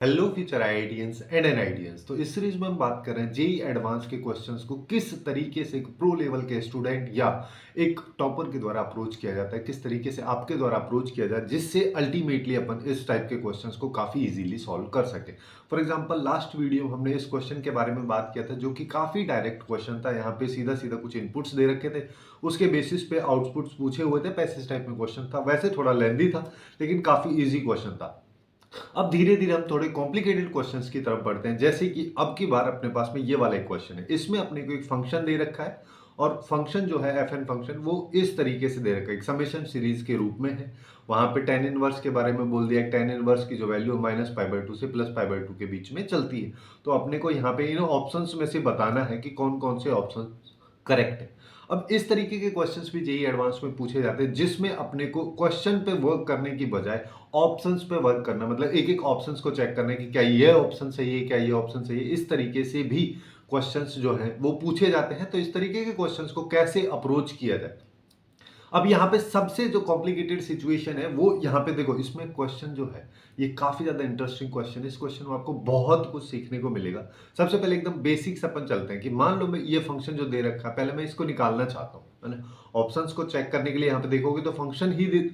Hello future IITians and NITians. तो इस series में हम बात कर रहे हैं जेई एडवांस के क्वेश्चंस को किस तरीके से एक प्रो लेवल के स्टूडेंट या एक टॉपर के द्वारा अप्रोच किया जाता है, किस तरीके से आपके द्वारा अप्रोच किया जाए जिससे अल्टीमेटली अपन इस टाइप के क्वेश्चंस को काफी इजीली सॉल्व कर सके। फॉर एग्जांपल लास्ट वीडियो में हमने इस क्वेश्चन के बारे में बात किया था जो कि काफी डायरेक्ट क्वेश्चन था। यहाँ पे सीधा सीधा कुछ इनपुट्स दे रखे थे, उसके बेसिस पे आउटपुट्स पूछे हुए थे, पैसेज टाइप में क्वेश्चन था। वैसे थोड़ा लेंदी था लेकिन काफी ईजी क्वेश्चन था। अब धीरे धीरे हम थोड़े कॉम्प्लिकेटेड क्वेश्चंस की तरफ बढ़ते हैं। जैसे कि अब की बार अपने पास में ये वाला एक क्वेश्चन है, इसमें अपने को एक फंक्शन दे रखा है और फंक्शन जो है एफ एन फंक्शन वो इस तरीके से दे रखा है, एक समेशन सीरीज के रूप में है। वहां पे टेन इनवर्स के बारे में बोल दिया, टेन इनवर्स की जो वैल्यू -π/2 से +π/2 के बीच में चलती है। तो अपने को यहाँ पे इन ऑप्शंस में से बताना है कि कौन कौन से ऑप्शन करेक्ट है। अब इस तरीके के क्वेश्चंस भी जेईई एडवांस में पूछे जाते हैं जिसमें अपने को क्वेश्चन पे वर्क करने की बजाय ऑप्शंस पे वर्क करना, मतलब एक एक ऑप्शंस को चेक करना कि क्या ये ऑप्शन सही है, क्या ये ऑप्शन सही है। इस तरीके से भी क्वेश्चंस जो हैं वो पूछे जाते हैं। तो इस तरीके के क्वेश्चंस को कैसे अप्रोच किया जाए। अब यहाँ पे सबसे जो कॉम्प्लिकेटेड सिचुएशन है वो यहाँ पे देखो, इसमें क्वेश्चन जो है ये काफी ज्यादा इंटरेस्टिंग क्वेश्चन है। इस क्वेश्चन में आपको बहुत कुछ सीखने को मिलेगा। सबसे पहले एकदम बेसिक से अपन चलते हैं कि मान लो मैं ये फंक्शन जो दे रखा है, पहले मैं इसको निकालना चाहता हूँ, है ना। ऑप्शंस को चेक करने के लिए यहाँ पे देखोगे तो फंक्शन ही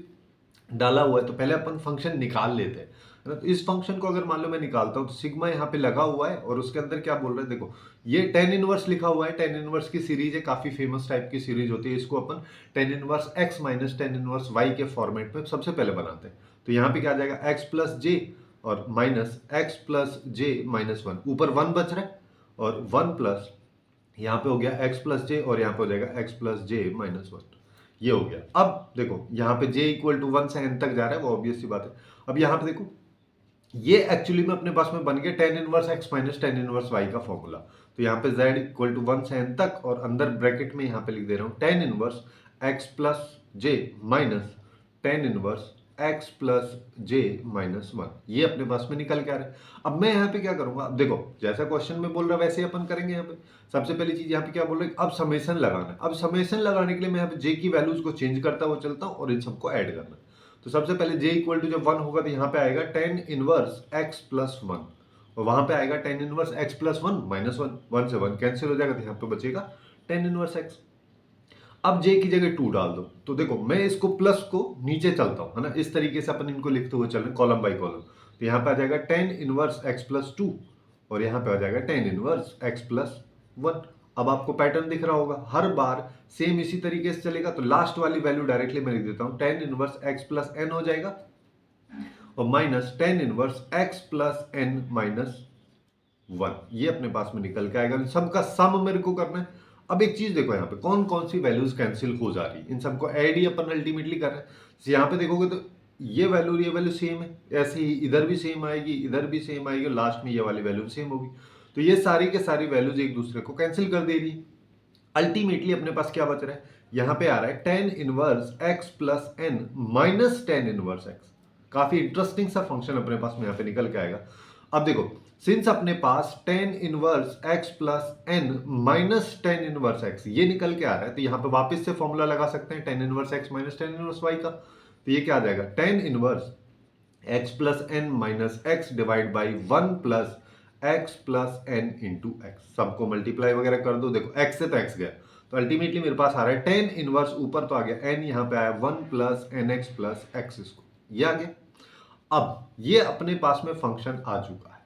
डाला हुआ है, तो पहले अपन फंक्शन निकाल लेते हैं, है ना। तो इस फंक्शन को अगर मान लो मैं निकालता हूं तो सिग्मा यहाँ पे लगा हुआ है और उसके अंदर क्या बोल रहे हैं, देखो ये टेन इनवर्स लिखा हुआ है। टेन इनवर्स की सीरीज है, काफी फेमस टाइप की सीरीज होती है। इसको अपन ten inverse x minus ten inverse y के फॉर्मेट में सबसे पहले बनाते हैं। तो यहाँ पे क्या आ जाएगा, एक्स प्लस जे और माइनस एक्स प्लस जे -1, ऊपर 1 बच रहा है और 1 प्लस यहाँ पे हो गया एक्स प्लस जे और यहाँ पे हो जाएगा एक्स प्लस जे -1। ये हो गया। अब देखो यहाँ पे j इक्वल टू 1 से n तक जा रहा है, वो ऑब्वियस सी बात है। अब यहाँ पे देखो ये एक्चुअली में अपने पास में बन गया tan inverse x minus ten inverse y का फॉर्मूला। तो यहाँ पे z इक्वल टू 1 से n तक और अंदर ब्रैकेट में यहाँ पे लिख दे रहा हूँ ten inverse x plus j minus ten inverse x plus j -1। ये अपने पास में निकल के आ रहा है। अब मैं यहाँ पे क्या करूंगा, अब देखो जैसा क्वेश्चन में बोल रहा है वैसे ही अपन करेंगे। यहाँ पे सबसे पहली चीज यहाँ पे क्या बोल रहे हैं, अब समेशन लगाना है। अब समेशन लगाने के लिए मैं यहाँ पे जे की वैल्यूज को चेंज करता हुआ चलता हूँ और इन सबको ऐड करना। तो सबसे पहले j इक्वल टू जब 1 होगा तो यहाँ पे आएगा टेन इनवर्स x प्लस 1 और वहां पे आएगा टेन इनवर्स x प्लस 1 -1। 1 से 1 कैंसिल हो जाएगा तो यहाँ पे बचेगा टेन इनवर्स x। अब j की जगह 2 डाल दो। तो देखो मैं इसको प्लस को नीचे चलता हूं, है ना। इस तरीके से अपन इनको लिखते हुए चल रहे कॉलम बाई कॉलम। तो यहाँ पे आ जाएगा टेन इनवर्स x प्लस 2 और यहाँ पे आ जाएगा टेन इनवर्स x प्लस 1। अब आपको पैटर्न दिख रहा होगा, हर बार सेम इसी तरीके से चलेगा। तो लास्ट वाली वैल्यू डायरेक्टली मैं लिख देता हूं, ten inverse x plus n हो जाएगा और minus ten inverse x plus n -1। ये अपने पास में निकल के आएगा। सबका सम मेरे को करना है। अब एक चीज देखो, यहाँ पे कौन कौन सी वैल्यूज कैंसिल हो जा रही है, इन सबको ऐड ही अपन अल्टीमेटली कर रहे हैं। तो यहाँ पे देखोगे तो ये वैल्यू सेम है, ऐसे ही इधर भी सेम आएगी, इधर भी सेम आएगी और लास्ट में ये वाली वैल्यू सेम होगी। तो ये सारी के सारी वैल्यूज एक दूसरे को कैंसिल कर दे रही है। अल्टीमेटली अपने पास क्या बच रहा है, यहाँ पे आ रहा है ten inverse x plus n minus ten inverse x। काफी इंटरेस्टिंग सा फंक्शन अपने पास में यहाँ पे निकल के आएगा। अब देखो सिंस अपने पास ten inverse x plus n minus ten inverse x ये निकल के आ रहा है, तो यहाँ पे वापस से फॉर्मूला लगा सकते हैं tan inverse x minus ten inverse y का। तो ये क्या आ जाएगा, tan inverse x plus n minus x divide by 1 plus x plus n into x. सबको मल्टीप्लाई वगैरह कर दो। देखो x से तो x गया, तो अल्टीमेटली मेरे पास आ रहा है टेन इनवर्स, ऊपर तो आ गया n, यहाँ पे आया 1 plus n x plus x, इसको ये आ गया। अब ये अपने पास में फंक्शन आ चुका है।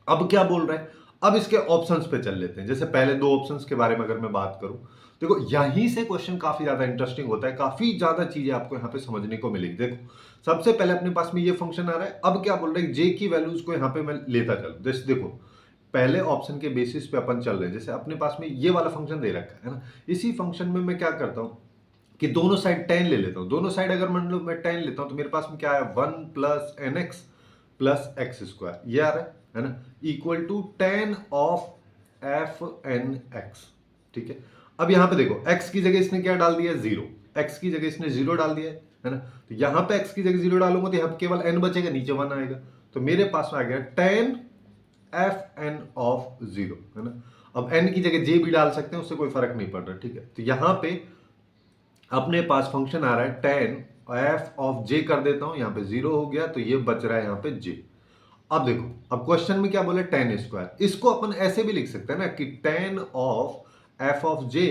अब क्या बोल रहे हैं, अब इसके ऑप्शंस पे चल लेते हैं। जैसे पहले दो ऑप्शंस के बारे में अगर मैं बात करूं, देखो यहीं से क्वेश्चन काफी ज्यादा इंटरेस्टिंग होता है, काफी ज्यादा चीजें आपको यहाँ पे समझने को मिलेगी। देखो सबसे पहले अपने पास में ये फंक्शन आ रहा है। अब क्या बोल रहे हैं, जे की वैल्यूज को यहाँ पे मैं लेता चलूं। जैसे देखो पहले ऑप्शन के बेसिस पे अपन चल रहे हैं, जैसे अपने पास में ये वाला फंक्शन दे रखा है ना। इसी फंक्शन में मैं क्या करता हूँ कि दोनों साइड टेन ले लेता हूँ। दोनों साइड अगर मान लो मैं टेन लेता हूँ तो मेरे पास में क्या है, 1 plus n x plus x square, ये आ रहा है ना, equal to tan of f n x. ठीक है। अब यहाँ पे देखो x की जगह इसने क्या डाल दिया, जीरो। x की जगह इसने जीरो डाल दिया है ना। तो यहाँ पे x की जगह जीरो डालूंगा तो यहाँ पे केवल n बचेगा, नीचे 1 आएगा। तो मेरे पास में आ गया tan f n of zero, है ना। अब n की जगह j भी डाल सकते हैं, उससे कोई फर्क नहीं पड़ रहा। ठीक है। तो यहाँ पे अपने पास फंक्शन आ रहा है टेन एफ ऑफ j कर देता हूं, यहाँ पे जीरो हो गया तो ये बच रहा है यहाँ पे j। अब देखो, अब क्वेश्चन में क्या बोले, टेन स्क्वायर। इसको अपन ऐसे भी लिख सकते हैं ना कि टेन ऑफ एफ ऑफ जे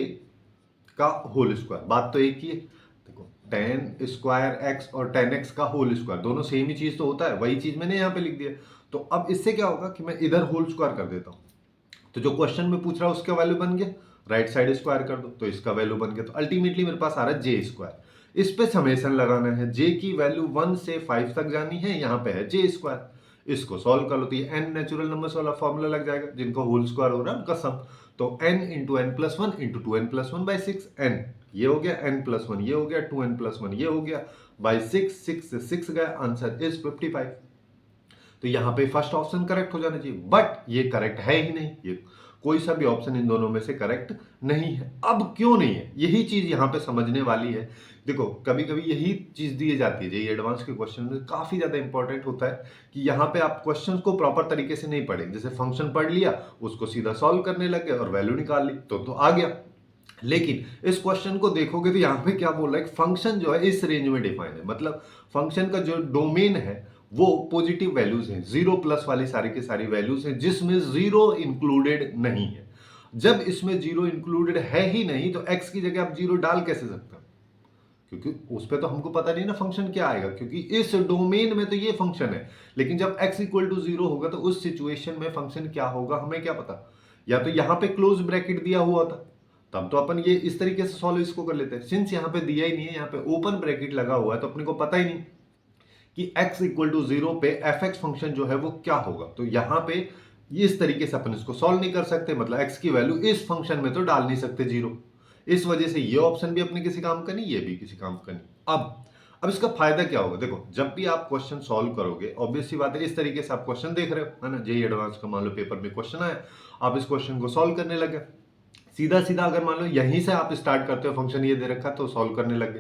का होल स्क्वायर। बात तो एक ही है। देखो, टेन स्क्वायर एक्स और टेन एक्स का होल स्क्वायर दोनों सेम ही चीज तो होता है, वही चीज मैंने यहां पे लिख दिया। तो अब इससे क्या होगा कि मैं इधर होल स्क्वायर कर देता हूं, तो जो क्वेश्चन में पूछ रहा है उसका वैल्यू बन गया, राइट साइड स्क्वायर कर दो तो इसका वैल्यू बन गया। तो अल्टीमेटली मेरे पास आ रहा है जे स्क्वायर। इस पे समेशन लगाना है, जे की वैल्यू 1 से 5 तक जानी है, यहां पे है जे स्क्वायर। इसको सॉल्व कर लो तो ये एन नेचुरल नंबर्स वाला फॉर्मूला लग जाएगा, जिनका होल स्क्वायर हो रहा है उनका सम। तो n into n plus one into two n plus one by six, n ये हो गया, एन प्लस वन ये हो गया, टू एन प्लस वन ये हो गया, बाई सिक्स, सिक्स से सिक्स गया, आंसर इज 55। तो यहां पे फर्स्ट ऑप्शन करेक्ट हो जाना चाहिए, बट ये करेक्ट है ही नहीं। ये कोई सा भी ऑप्शन इन दोनों में से करेक्ट नहीं है। अब क्यों नहीं है, यही चीज यहां पे समझने वाली है। देखो, कभी कभी यही चीज दी जाती है, ये एडवांस के क्वेश्चन में काफी ज्यादा इंपॉर्टेंट होता है कि यहाँ पे आप क्वेश्चन को प्रॉपर तरीके से नहीं पढ़े। जैसे फंक्शन पढ़ लिया, उसको सीधा सॉल्व करने लग गए और वैल्यू निकाल ली तो आ गया। लेकिन इस क्वेश्चन को देखोगे तो यहां पे क्या बोल रहा है, फंक्शन जो है इस रेंज में डिफाइन है, मतलब फंक्शन का जो डोमेन है वो पॉजिटिव वैल्यूज हैं, जीरो प्लस वाली सारी की सारी वैल्यूज हैं, जिसमें जीरो इंक्लूडेड नहीं है। जब इसमें जीरो इंक्लूडेड है ही नहीं तो एक्स की जगह आप जीरो डाल कैसे सकते हो, क्योंकि उस पर तो हमको पता नहीं ना फंक्शन क्या आएगा, क्योंकि इस डोमेन में तो ये फंक्शन है। लेकिन जब x इक्वल टू जीरो होगा तो उस सिचुएशन में फंक्शन क्या होगा हमें क्या पता। या तो यहां पे क्लोज ब्रैकेट दिया हुआ था, तब तो अपन ये इस तरीके से सॉल्व इसको कर लेते हैं। सिंस यहां पे दिया ही नहीं है, यहां पे ओपन ब्रैकेट लगा हुआ है, तो अपने को पता ही नहीं कि x इक्वल टू जीरो पे एफ एक्स फंक्शन जो है वो क्या होगा। तो यहां पे इस तरीके से अपन इसको सॉल्व नहीं कर सकते, मतलब x की वैल्यू इस फंक्शन में तो डाल नहीं सकते जीरो। इस वजह से ये ऑप्शन भी अपने किसी काम का नहीं, ये भी किसी काम का नहीं। अब इसका फायदा क्या होगा, देखो जब भी आप क्वेश्चन सॉल्व करोगे, ऑब्वियस सी बात है इस तरीके से आप क्वेश्चन देख रहे हो, है ना, जेई एडवांस का मान लो पेपर में क्वेश्चन आया, आप इस क्वेश्चन को सॉल्व करने लगे। सीधा सीधा अगर मान लो यहीं से आप स्टार्ट करते हो, फंक्शन ये दे रखा तो सॉल्व करने लगे,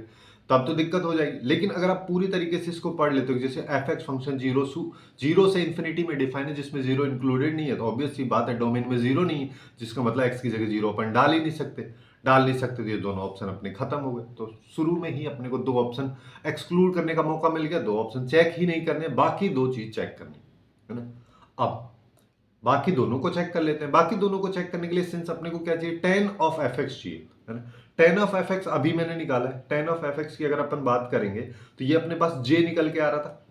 तब तो दिक्कत हो जाएगी। लेकिन अगर आप पूरी तरीके से इसको पढ़ लेते हो, जैसे एफ एक्स फंक्शन जीरो से इन्फिनिटी में डिफाइन है, जिसमें जीरो इंक्लूडेड नहीं है, तो ऑब्वियस सी बात है डोमेन में जीरो नहीं है, जिसका मतलब एक्स की जगह जीरो अपन डाल नहीं सकते, तो ये दोनों ऑप्शन अपने खत्म हो गए। तो शुरू में ही अपने को दो ऑप्शन एक्सक्लूड करने का मौका मिल गया, दो ऑप्शन चेक ही नहीं करने, बाकी दो चीज चेक करनी है ना। अब बाकी दोनों को चेक कर लेते हैं। बाकी दोनों को चेक करने के लिए सिंस अपने को क्या चाहिए, टेन ऑफ एफ एक्स चाहिए, है ना। टेन ऑफ एफ एक्स अभी मैंने निकाला है। टेन ऑफ एफ एक्स की अगर अपन बात करेंगे तो ये अपने पास जे निकल के आ रहा था,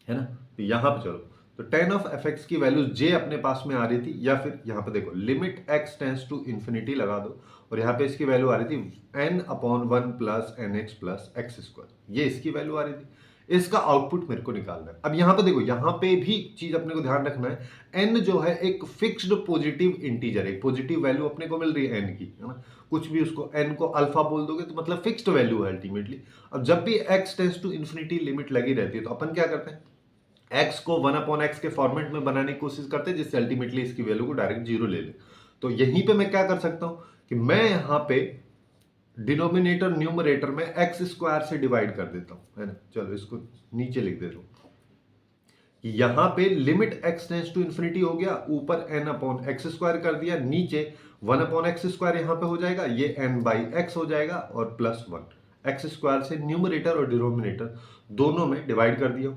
है ना। तो यहां पे चलो, तो टेन ऑफ एफ एक्स की वैल्यू जे अपने पास में आ रही थी, या फिर यहां पे देखो limit x tends to infinity लगा दो, और यहां पे इसकी वैल्यू आ रही थी n upon one plus n x plus x square, ये इसकी वैल्यू आ रही थी। इसका आउटपुट मेरे को निकालना है। अब यहां पे देखो, यहां पे भी चीज अपने को ध्यान रखना है, एन जो है एक फिक्स्ड पॉजिटिव इंटीजर, एक पॉजिटिव वैल्यू अपने को मिल रही है एन की, है ना। कुछ भी उसको एन को अल्फा बोल दोगे तो मतलब फिक्स्ड वैल्यू है अल्टीमेटली। अब जब भी x tends to infinity limit लगी रहती है तो अपन क्या करते हैं, एक्स को वन अपॉन एक्स के फॉर्मेट में बनाने की कोशिश करते हैं, जिससे अल्टीमेटली इसकी वैल्यू को डायरेक्ट जीरो ले ले। तो यहीं पे मैं क्या कर सकता हूं कि मैं यहां पे डिनोमिनेटर न्यूमरेटर में एक्स स्क्वायर से डिवाइड कर देता हूं, है ना। चलो इसको नीचे लिख देता हूं कि यहां पे limit x tends to infinity हो गया, ऊपर एन अपॉन एक्स स्क्वायर कर दिया, नीचे वन अपॉन एक्स स्क्वायर यहां पे हो जाएगा, ये एन बाई एक्स हो जाएगा, और प्लस वन एक्स स्क्वायर से न्यूमरेटर और डिनोमिनेटर दोनों में डिवाइड कर दिया।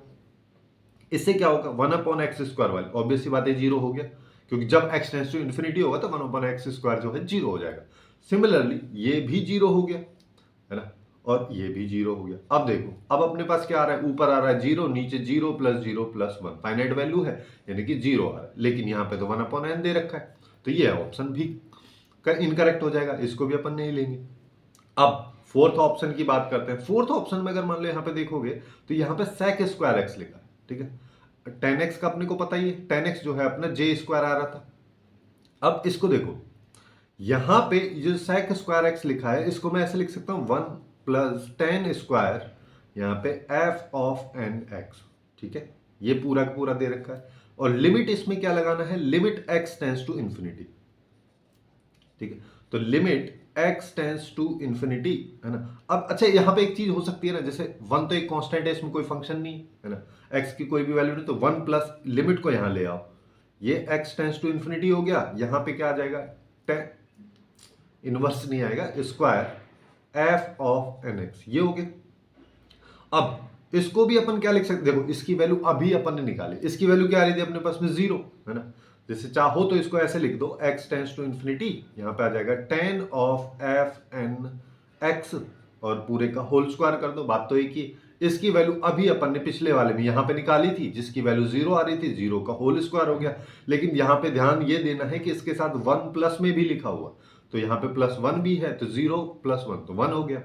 इससे क्या होगा, वन अपॉन एक्स स्क्वायर वाले ऑब्वियस सी बात है जीरो हो गया, क्योंकि जब एक्स टेंस टू इन्फिनिटी होगा तो वन अपॉन एक्स स्क्वायर जो है जीरो हो जाएगा। सिमिलरली ये भी जीरो हो गया, है ना, और ये भी जीरो हो गया। अब देखो, अब अपने पास क्या आ रहा है, ऊपर आ रहा है जीरो, नीचे zero plus one, finite value है यानी कि जीरो आ रहा है, लेकिन यहां पे तो वन अपॉन एन दे रखा है, तो ये ऑप्शन भी इनकरेक्ट हो जाएगा, इसको भी अपन नहीं लेंगे। अब फोर्थ ऑप्शन की बात करते हैं। फोर्थ ऑप्शन में अगर मान लो यहां पे देखोगे तो यहां पे sec स्क्वायर एक्स लिखा है, ठीक है। टेन एक्स का अपने को पता ही है, टेन एक्स जो है अपना जे स्क्वायर आ रहा था। अब इसको देखो, यहां पे जो sec स्क्वायर एक्स लिखा है, इसको मैं ऐसे लिख सकता हूं वन प्लस टेन स्क्वायर, यहां पे एफ ऑफ एन एक्स, ठीक है। ये पूरा का पूरा दे रखा है, और लिमिट इसमें क्या लगाना है, limit x tends to infinity, ठीक है। तो limit x tends to infinity, है ना। अब अच्छा, यहां पे एक चीज हो सकती है ना, जैसे वन तो एक कांस्टेंट है, इसमें कोई फंक्शन नहीं है ना, x की कोई भी वैल्यू नहीं, तो वन प्लस लिमिट को यहां ले आओ, ये x टेंस टू इन्फिनिटी हो गया, यहां पे क्या आ जाएगा, इनवर्स नहीं आएगा, square f of n x, ये हो गया। अब इसको भी अपन क्या लिख सकते, देखो इसकी वैल्यू अभी अपन ने निकाली, इसकी वैल्यू क्या आ रही थी अपने पास में 0, है ना। जैसे चाहो तो इसको ऐसे लिख दो, x टेंड्स टू इन्फिनिटी, यहाँ पे आ जाएगा tan of f n x और पूरे का होल स्क्वायर कर दो, बात तो एक ही। इसकी वैल्यू अभी अपन ने पिछले वाले में यहाँ पे निकाली थी, जिसकी वैल्यू 0 आ रही थी, 0 का होल स्क्वायर हो गया। लेकिन यहाँ पे ध्यान ये देना है कि इसके साथ 1 प्लस में भी लिखा हुआ, तो यहाँ पे +1 भी है, तो 0 + 1 तो 1 हो गया।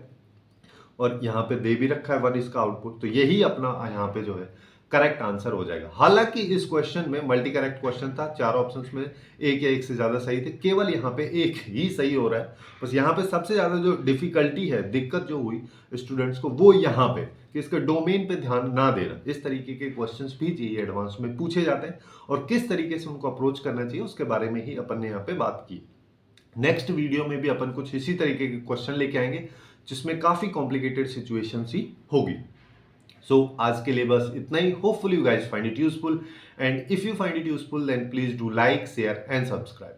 और यहाँ पे दे भी रखा है 1 इसका आउटपुट, तो यही अपना यहाँ पे जो है करेक्ट आंसर हो जाएगा। हालांकि इस क्वेश्चन में मल्टी करेक्ट क्वेश्चन था, 4 ऑप्शंस में एक या एक से ज्यादा सही थे, केवल यहाँ पे एक ही सही हो रहा है। बस यहाँ पे सबसे ज्यादा जो डिफिकल्टी है, दिक्कत जो हुई स्टूडेंट्स को, वो यहाँ पे कि इसके डोमेन पे ध्यान ना देना। इस तरीके के क्वेश्चंस भी जेईई एडवांस में पूछे जाते हैं और किस तरीके से उनको अप्रोच करना चाहिए उसके बारे में ही अपन ने यहाँ पे बात की। नेक्स्ट वीडियो में भी अपन कुछ इसी तरीके के क्वेश्चन लेके आएंगे जिसमें काफी कॉम्प्लिकेटेड सिचुएशंस ही होगी। सो आज के लिए बस इतना ही। Hopefully you guys find it useful, and if you find it useful then please do like, share and subscribe.